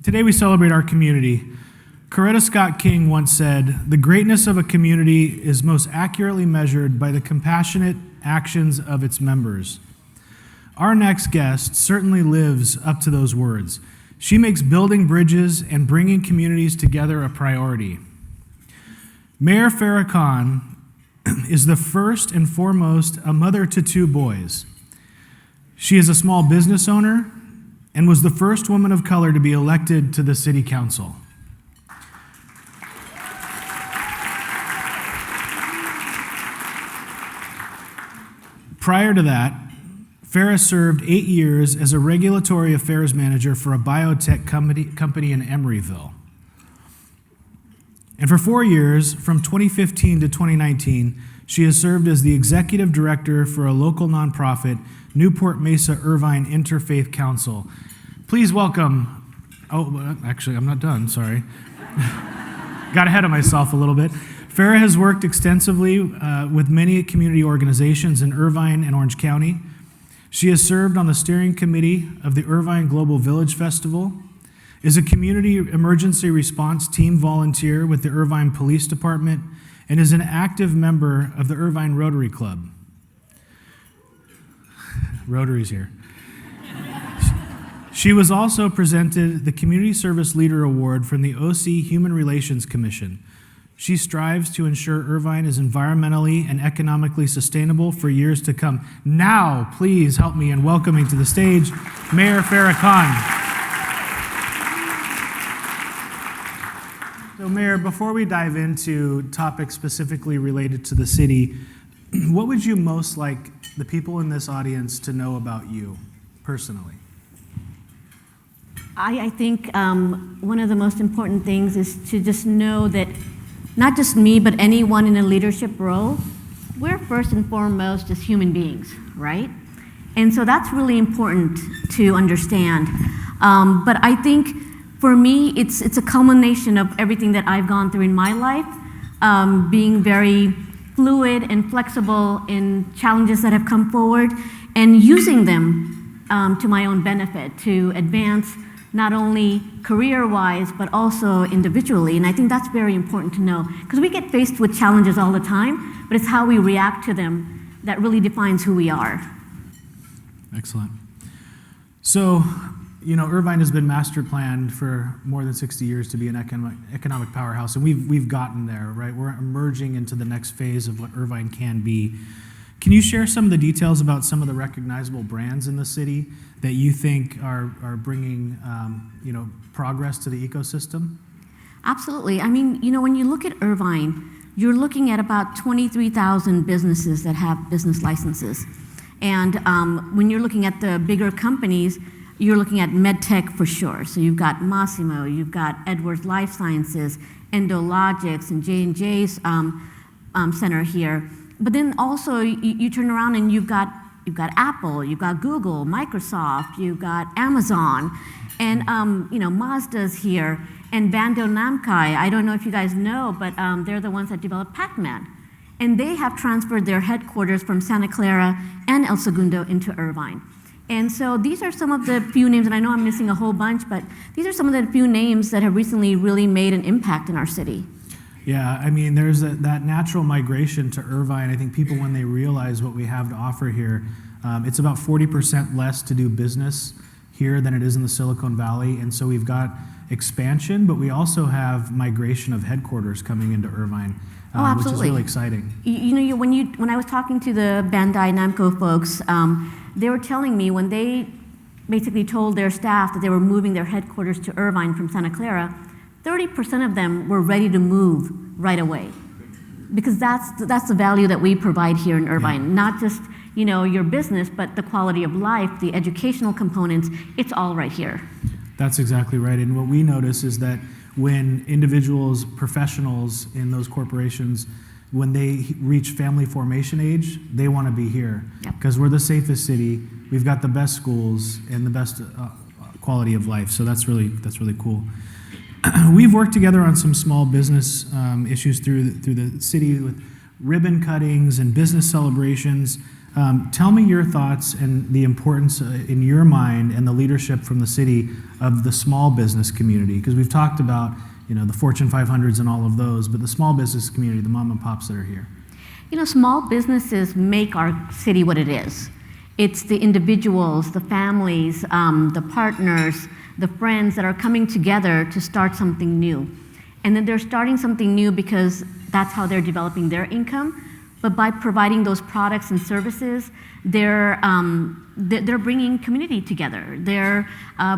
Today we celebrate our community. Coretta Scott King once said, "The greatness of a community is most accurately measured by the compassionate actions of its members." Our next guest certainly lives up to those words. She makes building bridges and bringing communities together a priority. Mayor Farrah N is the first and foremost a mother to 2 boys. She is a small business owner and was the first woman of color to be elected to the city council. Prior to that, Farrah served 8 years as a regulatory affairs manager for a biotech company in Emeryville. And for 4 years, from 2015 to 2019, she has served as the executive director for a local nonprofit, Newport Mesa Irvine Interfaith Council. Please welcome, actually, I'm not done, sorry. Got ahead of myself a little bit. Farrah has worked extensively with many community organizations in Irvine and Orange County. She has served on the steering committee of the Irvine Global Village Festival, is a community emergency response team volunteer with the Irvine Police Department, and is an active member of the Irvine Rotary Club. Rotary's here. She was also presented the Community Service Leader Award from the OC Human Relations Commission. She strives to ensure Irvine is environmentally and economically sustainable for years to come. Now, please help me in welcoming to the stage Mayor Farrah N. So, Mayor, before we dive into topics specifically related to the city, what would you most like the people in this audience to know about you personally? I think one of the most important things is to just know that not just me, but anyone in a leadership role, we're first and foremost just human beings, right? And so that's really important to understand. But I think for me, it's a culmination of everything that I've gone through in my life, being very fluid and flexible in challenges that have come forward, and using them to my own benefit to advance not only career-wise, but also individually. And I think that's very important to know, because we get faced with challenges all the time, but it's how we react to them that really defines who we are. Excellent. So, Irvine has been master planned for more than 60 years to be an economic powerhouse, and we've gotten there, right? We're emerging into the next phase of what Irvine can be. Can you share some of the details about some of the recognizable brands in the city that you think are bringing progress to the ecosystem? Absolutely. I mean, when you look at Irvine, you're looking at about 23,000 businesses that have business licenses. And when you're looking at the bigger companies, you're looking at MedTech for sure. So you've got Massimo, you've got Edwards Life Sciences, Endologics, and J&J's center here. But then also you turn around and you've got Apple, you've got Google, Microsoft, you've got Amazon, and Mazda's here, and Bandai Namco. I don't know if you guys know, but they're the ones that developed Pac-Man, and they have transferred their headquarters from Santa Clara and El Segundo into Irvine. And so these are some of the few names, and I know I'm missing a whole bunch, but these are some of the few names that have recently really made an impact in our city. Yeah, I mean, there's that natural migration to Irvine. I think people, when they realize what we have to offer here, it's about 40% less to do business here than it is in the Silicon Valley. And so we've got expansion, but we also have migration of headquarters coming into Irvine, which is really exciting. When I was talking to the Bandai Namco folks, they were telling me when they basically told their staff that they were moving their headquarters to Irvine from Santa Clara, 30% of them were ready to move right away, because that's the value that we provide here in Irvine. Yeah. Not just your business, but the quality of life, the educational components. It's all right here. That's exactly right. And what we notice is that when individuals, professionals in those corporations, when they reach family formation age, they want to be here, because we're the safest city. We've got the best schools and the best quality of life. So that's really cool. We've worked together on some small business issues through the city with ribbon cuttings and business celebrations. Tell me your thoughts and the importance in your mind and the leadership from the city of the small business community, because we've talked about the Fortune 500s and all of those, but the small business community, the mom and pops that are here. Small businesses make our city what it is. It's the individuals, the families, the partners, the friends that are coming together to start something new. And then they're starting something new because that's how they're developing their income. But by providing those products and services, they're bringing community together. They're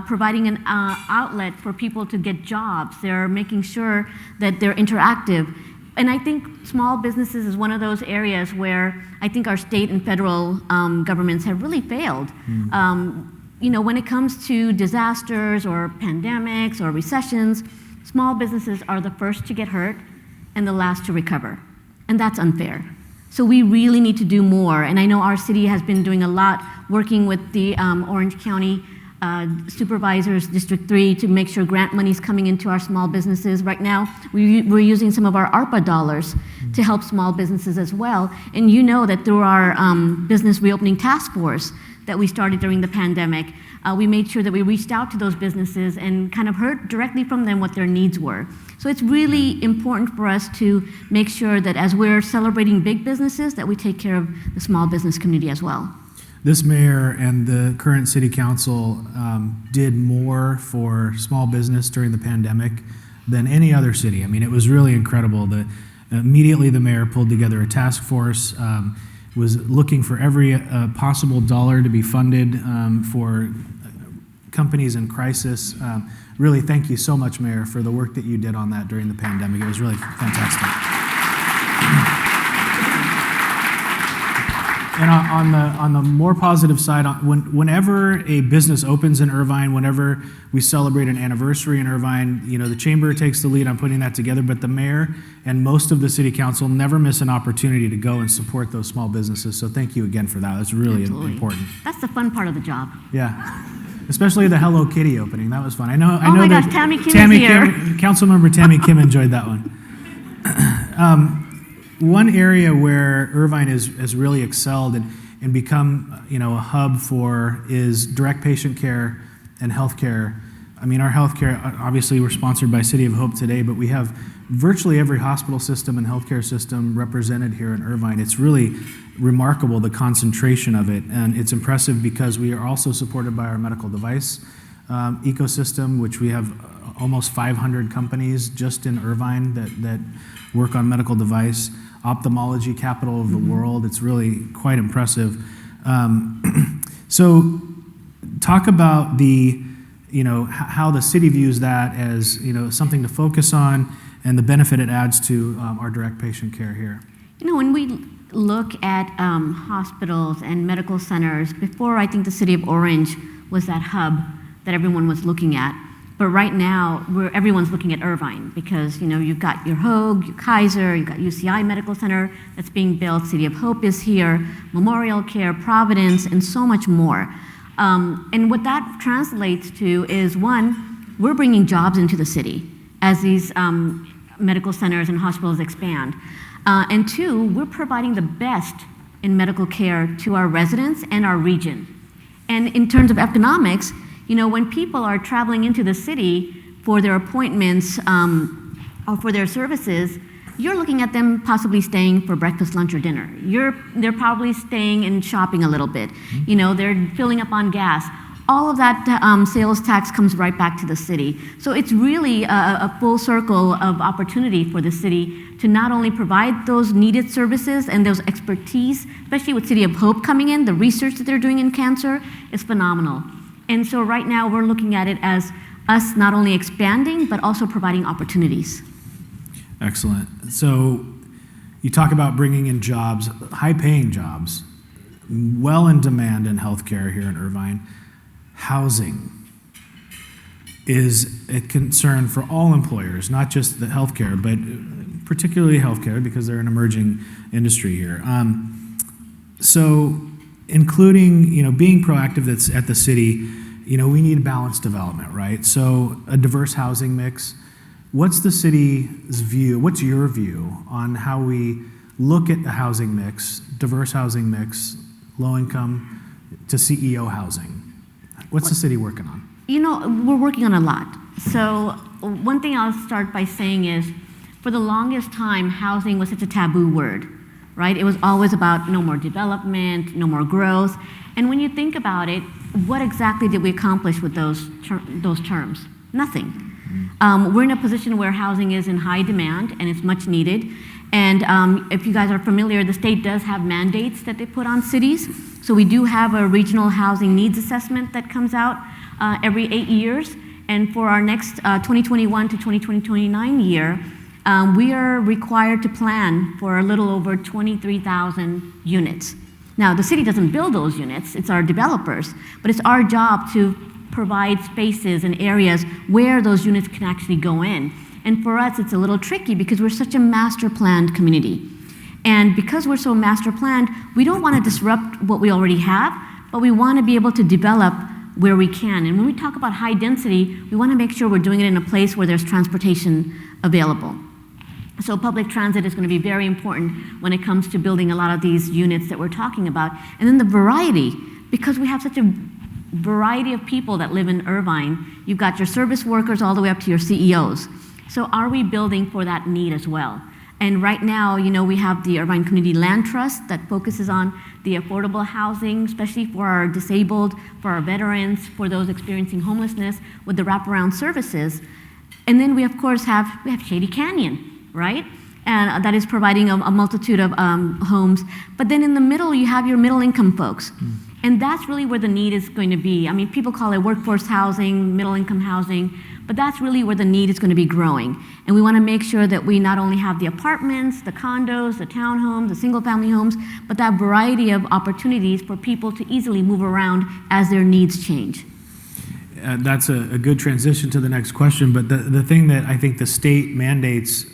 providing an outlet for people to get jobs. They're making sure that they're interactive. And I think small businesses is one of those areas where I think our state and federal governments have really failed. When it comes to disasters or pandemics or recessions, small businesses are the first to get hurt and the last to recover. And that's unfair. So we really need to do more. And I know our city has been doing a lot working with the Orange County Supervisors, District 3, to make sure grant money is coming into our small businesses. Right now, we're using some of our ARPA dollars to help small businesses as well. And you know that through our business reopening task force that we started during the pandemic, we made sure that we reached out to those businesses and kind of heard directly from them what their needs were. So it's really important for us to make sure that as we're celebrating big businesses, that we take care of the small business community as well. This mayor and the current city council did more for small business during the pandemic than any other city. I mean, it was really incredible. Immediately the mayor pulled together a task force, was looking for every possible dollar to be funded for companies in crisis. Really, thank you so much, Mayor, for the work that you did on that during the pandemic. It was really fantastic. And on the more positive side, whenever a business opens in Irvine, whenever we celebrate an anniversary in Irvine, the chamber takes the lead on putting that together, but the mayor and most of the city council never miss an opportunity to go and support those small businesses. So thank you again for that. That's really important. That's the fun part of the job. Yeah. Especially the Hello Kitty opening. That was fun. I know my that gosh, Tammy Kim is here. Councilmember Tammy Kim enjoyed that one. One area where Irvine has really excelled and become a hub for is direct patient care and healthcare. I mean, our healthcare, obviously we're sponsored by City of Hope today, but we have virtually every hospital system and healthcare system represented here in Irvine. It's really remarkable, the concentration of it, and it's impressive because we are also supported by our medical device ecosystem, which we have almost 500 companies just in Irvine that work on medical device. Ophthalmology capital of the world. It's really quite impressive. So talk about how the city views that as something to focus on and the benefit it adds to our direct patient care here. When we look at hospitals and medical centers, before I think the city of Orange was that hub that everyone was looking at. But right now, everyone's looking at Irvine because, you've got your Hoag, your Kaiser, you've got UCI Medical Center that's being built, City of Hope is here, Memorial Care, Providence, and so much more. And what that translates to is, one, we're bringing jobs into the city as these medical centers and hospitals expand. And two, we're providing the best in medical care to our residents and our region. And in terms of economics, when people are traveling into the city for their appointments or for their services, you're looking at them possibly staying for breakfast, lunch, or dinner. They're probably staying and shopping a little bit. They're filling up on gas. All of that sales tax comes right back to the city. So it's really a full circle of opportunity for the city to not only provide those needed services and those expertise, especially with City of Hope coming in, the research that they're doing in cancer is phenomenal. And so right now we're looking at it as us not only expanding, but also providing opportunities. Excellent. So you talk about bringing in jobs, high-paying jobs, well in demand in healthcare here in Irvine. Housing is a concern for all employers, not just the healthcare, but particularly healthcare because they're an emerging industry here. So including, being proactive that's at the city, we need balanced development, right? So a diverse housing mix. What's the city's view? What's your view on how we look at the housing mix, diverse housing mix, low income to CEO housing. What's the city working on? You know, we're working on a lot. So one thing I'll start by saying is, for the longest time, housing was such a taboo word, right? It was always about no more development, no more growth. And when you think about it, what exactly did we accomplish with those terms? Nothing. We're in a position where housing is in high demand and it's much needed. And if you guys are familiar, the state does have mandates that they put on cities. So we do have a regional housing needs assessment that comes out every 8 years. And for our next 2021 to 2029 year, we are required to plan for a little over 23,000 units. Now, the city doesn't build those units, it's our developers, but it's our job to provide spaces and areas where those units can actually go in. And for us, it's a little tricky because we're such a master planned community. And because we're so master planned, we don't want to disrupt what we already have, but we want to be able to develop where we can. And when we talk about high density, we want to make sure we're doing it in a place where there's transportation available. So public transit is going to be very important when it comes to building a lot of these units that we're talking about. And then the variety, because we have such a variety of people that live in Irvine. You've got your service workers all the way up to your CEOs. So are we building for that need as well? And right now, you know, we have the Irvine Community Land Trust that focuses on the affordable housing, especially for our disabled, for our veterans, for those experiencing homelessness with the wraparound services. And then we, of course, have Shady Canyon, right? And that is providing a multitude of homes. But then in the middle, you have your middle-income folks. And that's really where the need is going to be. I mean, people call it workforce housing, middle-income housing, but that's really where the need is going to be growing. And we want to make sure that we not only have the apartments, the condos, the townhomes, the single-family homes, but that variety of opportunities for people to easily move around as their needs change. That's a good transition to the next question, but the thing that I think the state mandates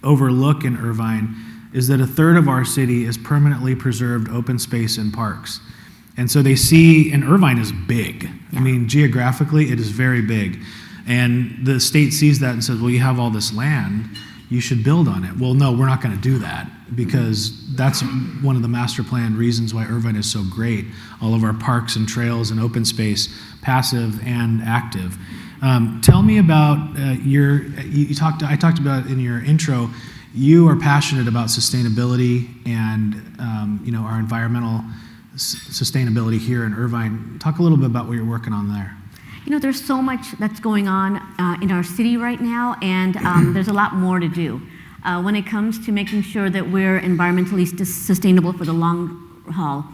overlook in Irvine is that a third of our city is permanently preserved open space and parks. And so they see, and Irvine is big. Yeah. I mean, geographically, it is very big. And the state sees that and says, well, you have all this land, you should build on it. Well, no, we're not going to do that because that's one of the master plan reasons why Irvine is so great. All of our parks and trails and open space, passive and active. Tell me about I talked about in your intro, you are passionate about sustainability and our environmental sustainability here in Irvine. Talk a little bit about what you're working on there. You know, there's so much that's going on in our city right now, and there's a lot more to do. When it comes to making sure that we're environmentally sustainable for the long haul,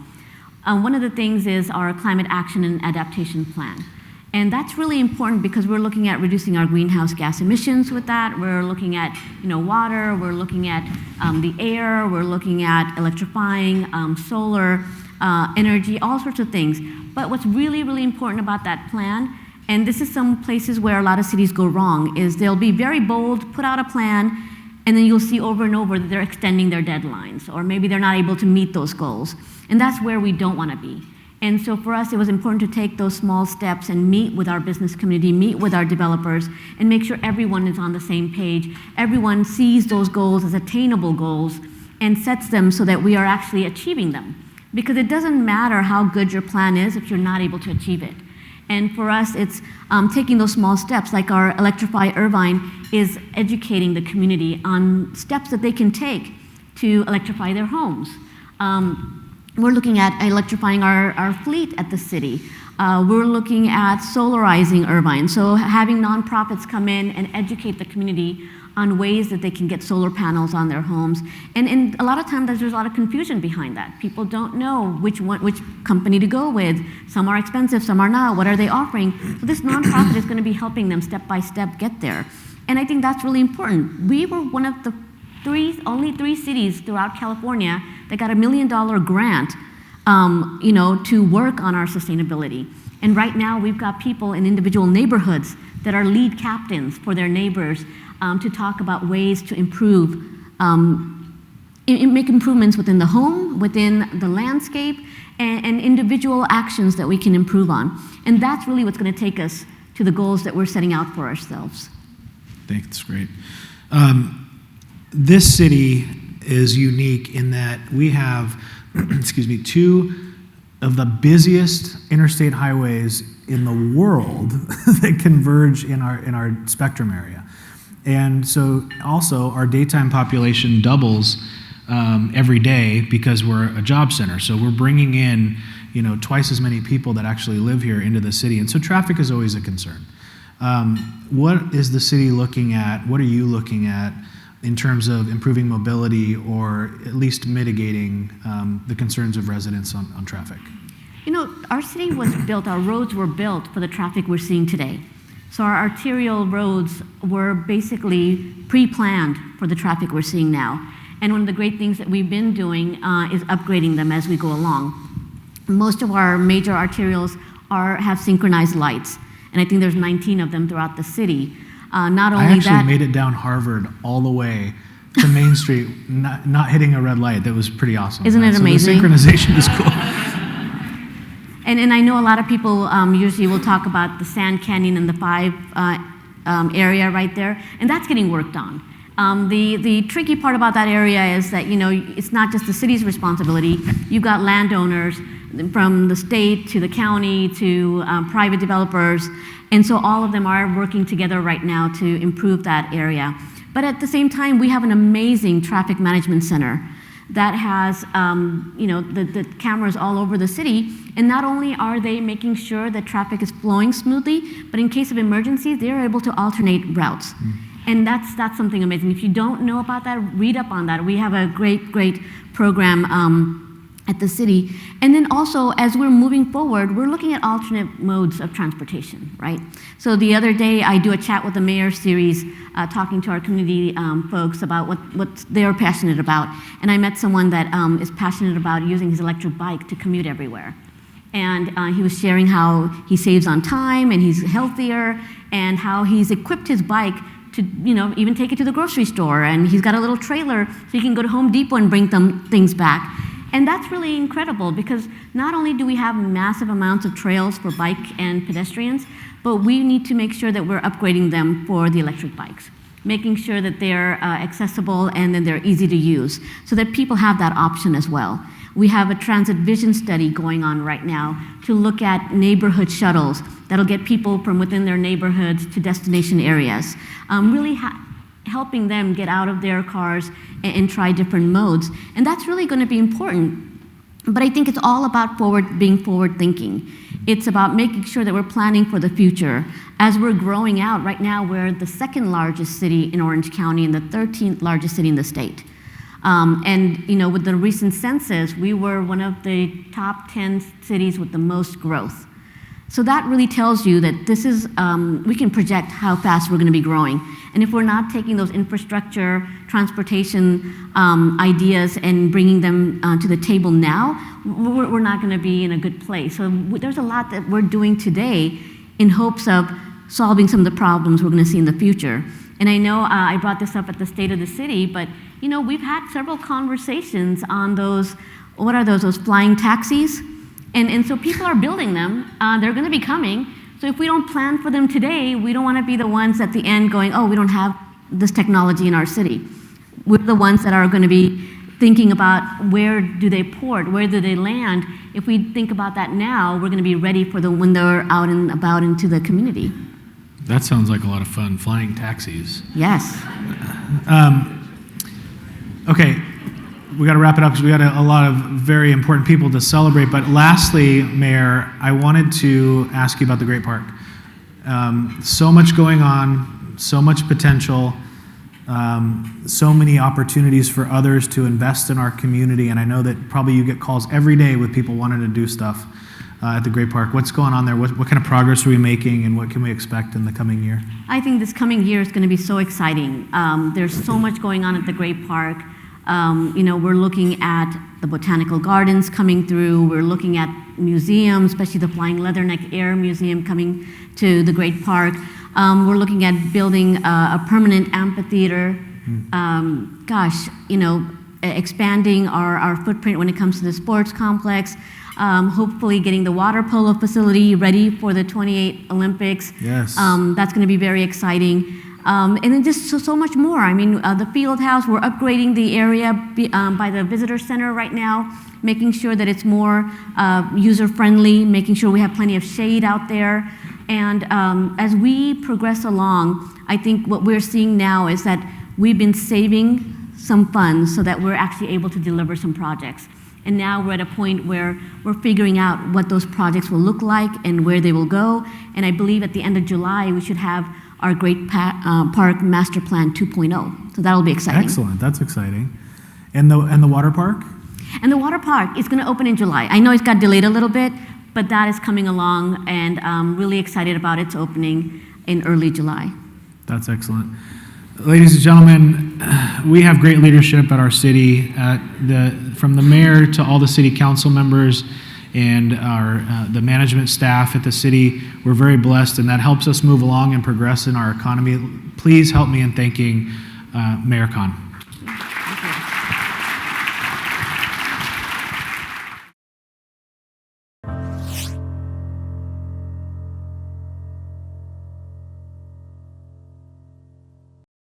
one of the things is our climate action and adaptation plan. And that's really important because we're looking at reducing our greenhouse gas emissions with that. We're looking at, water, we're looking at the air, we're looking at electrifying, solar, energy, all sorts of things. But what's really, really important about that plan, and this is some places where a lot of cities go wrong, is they'll be very bold, put out a plan, and then you'll see over and over that they're extending their deadlines, or maybe they're not able to meet those goals. And that's where we don't want to be. And so for us, it was important to take those small steps and meet with our business community, meet with our developers, and make sure everyone is on the same page. Everyone sees those goals as attainable goals and sets them so that we are actually achieving them. Because it doesn't matter how good your plan is if you're not able to achieve it. And for us, it's taking those small steps, like our Electrify Irvine is educating the community on steps that they can take to electrify their homes. We're looking at electrifying our fleet at the city. We're looking at solarizing Irvine, so having nonprofits come in and educate the community on ways that they can get solar panels on their homes. And a lot of times there's a lot of confusion behind that. People don't know which company to go with. Some are expensive, some are not. What are they offering? So this nonprofit is going to be helping them step by step get there. And I think that's really important. We were one of the only three cities throughout California that got $1 million grant, to work on our sustainability. And right now we've got people in individual neighborhoods that are lead captains for their neighbors to talk about ways to improve, make improvements within the home, within the landscape, and individual actions that we can improve on. And that's really what's going to take us to the goals that we're setting out for ourselves. I think that's great. This city is unique in that we have, two of the busiest interstate highways in the world that converge in our spectrum area. And so also our daytime population doubles every day because we're a job center. So we're bringing in, twice as many people that actually live here into the city. And so traffic is always a concern. What is the city looking at? What are you looking at in terms of improving mobility or at least mitigating the concerns of residents on traffic? Our city was built, our roads were built for the traffic we're seeing today. So our arterial roads were basically pre-planned for the traffic we're seeing now. And one of the great things that we've been doing is upgrading them as we go along. Most of our major arterials have synchronized lights, and I think there's 19 of them throughout the city. Not only that, I actually made it down Harvard all the way to Main Street, not hitting a red light. That was pretty awesome. Isn't it amazing? So the synchronization is cool. And I know a lot of people usually will talk about the Sand Canyon and the 5 area right there, and that's getting worked on. The tricky part about that area is that, it's not just the city's responsibility. You've got landowners from the state to the county to private developers, and so all of them are working together right now to improve that area. But at the same time, we have an amazing traffic management center that has the cameras all over the city, and not only are they making sure that traffic is flowing smoothly, but in case of emergencies, they're able to alternate routes. And that's something amazing. If you don't know about that, read up on that. We have a great program at the city. And then also, as we're moving forward, we're looking at alternate modes of transportation, right? So the other day, I do a chat with the mayor series, talking to our community folks about what they're passionate about. And I met someone that is passionate about using his electric bike to commute everywhere. And he was sharing how he saves on time and he's healthier, and how he's equipped his bike to even take it to the grocery store. And he's got a little trailer so he can go to Home Depot and bring things back. And that's really incredible, because not only do we have massive amounts of trails for bike and pedestrians, but we need to make sure that we're upgrading them for the electric bikes, making sure that they're accessible and then they're easy to use, so that people have that option as well. We have a transit vision study going on right now to look at neighborhood shuttles that'll get people from within their neighborhoods to destination areas, really helping them get out of their cars and try different modes. And that's really going to be important. But I think it's all about being forward thinking. It's about making sure that we're planning for the future. As we're growing out, right now we're the 2nd largest city in Orange County and the 13th largest city in the state. And with the recent census, we were one of the top 10 cities with the most growth. So that really tells you that this is, we can project how fast we're going to be growing. And if we're not taking those infrastructure, transportation ideas and bringing them to the table now, we're not going to be in a good place. So there's a lot that we're doing today in hopes of solving some of the problems we're going to see in the future. And I know I brought this up at the State of the City, but we've had several conversations on those, what are those flying taxis? And so people are building them. They're going to be coming. So if we don't plan for them today, we don't want to be the ones at the end going, oh, we don't have this technology in our city. We're the ones that are going to be thinking about where do they port, where do they land. If we think about that now, we're going to be ready for when they're out and about into the community. That sounds like a lot of fun, flying taxis. Yes. Okay. We got to wrap it up because we got a lot of very important people to celebrate. But lastly, Mayor, I wanted to ask you about the Great Park. So much going on, so much potential, so many opportunities for others to invest in our community. And I know that probably you get calls every day with people wanting to do stuff at the Great Park. What's going on there? What kind of progress are we making, and what can we expect in the coming year? I think this coming year is going to be so exciting. There's so much going on at the Great Park. We're looking at the botanical gardens coming through. We're looking at museums, especially the Flying Leatherneck Air Museum coming to the Great Park. We're looking at building a permanent amphitheater. Expanding our footprint when it comes to the sports complex. Hopefully getting the water polo facility ready for the 28 Olympics. Yes. That's going to be very exciting. And then just so much more. I mean, the field house, we're upgrading the area by the visitor center right now. making sure that it's more user-friendly, making sure we have plenty of shade out there. And as we progress along, I think what we're seeing now is that we've been saving some funds so that we're actually able to deliver some projects. And now we're at a point where we're figuring out what those projects will look like and where they will go. And I believe at the end of July, we should have our Great Park Master Plan 2.0. So that'll be exciting. Excellent, that's exciting. And the water park? And the water park is going to open in July. I know it's got delayed a little bit, but that is coming along, and I'm really excited about its opening in early July. That's excellent. Ladies and gentlemen, we have great leadership at our city, from the mayor to all the city council members and the management staff at the city. We're very blessed, and that helps us move along and progress in our economy. Please help me in thanking Mayor Khan.